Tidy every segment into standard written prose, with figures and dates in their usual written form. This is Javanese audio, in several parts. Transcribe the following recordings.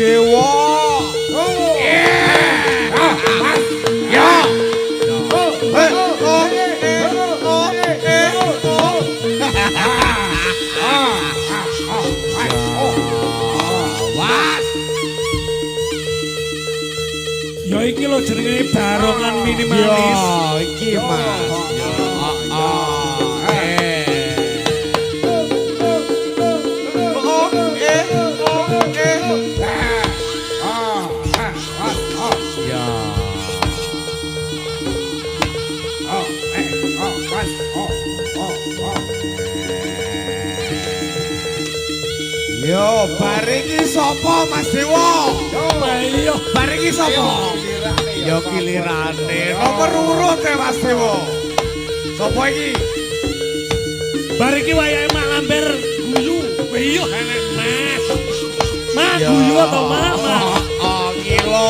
Dewa. Ya iki lho jenenge barongan minimalis. Ya iki Mas. Yo, bariki sapa Mas Dewa? Yo, bariki sapa? Yo kilirane. Nomor urut Mas Dewa. Sapa iki? bariki wayahe mak lamber guyu. Iya enek Mas. Mak guyu to mak? Oh, kilo.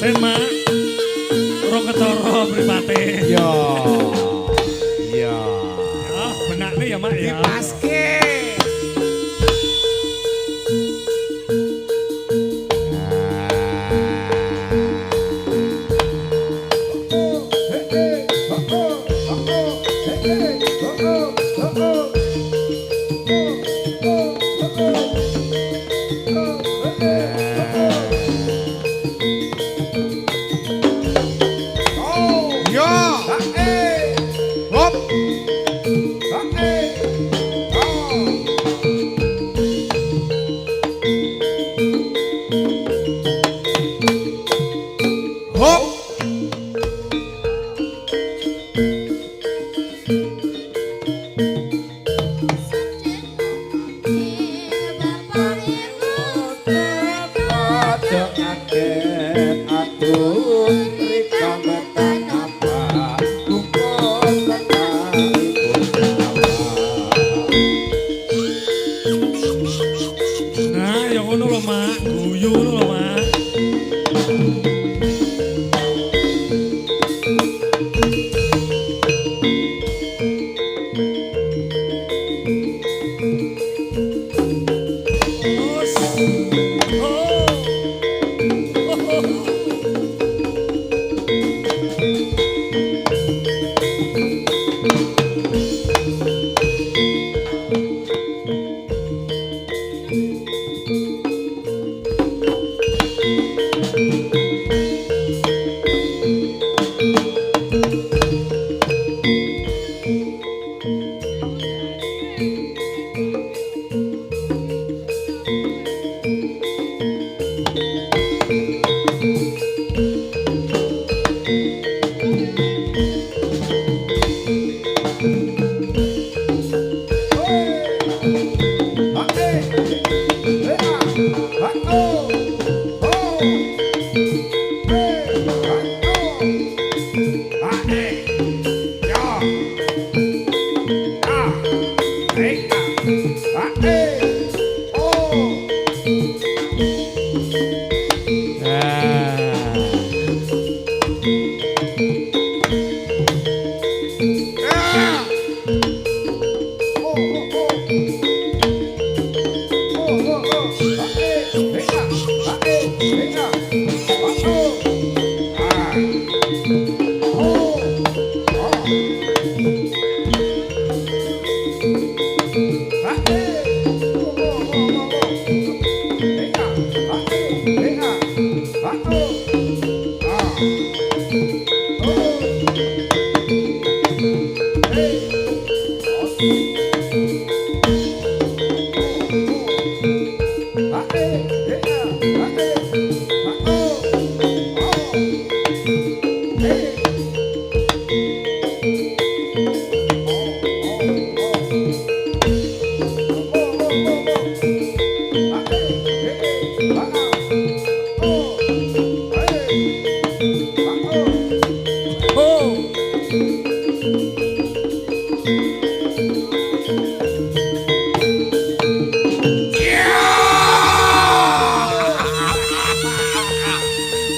Sen mak. Rong ketara mripate. Ya. Ya. Ah, benakne ya mak ya. Dipaske. Nah, ya ngono lho mak. Guyu ngono lho mak.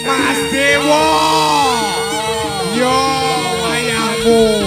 Mas Dewa. Yo wayahmu.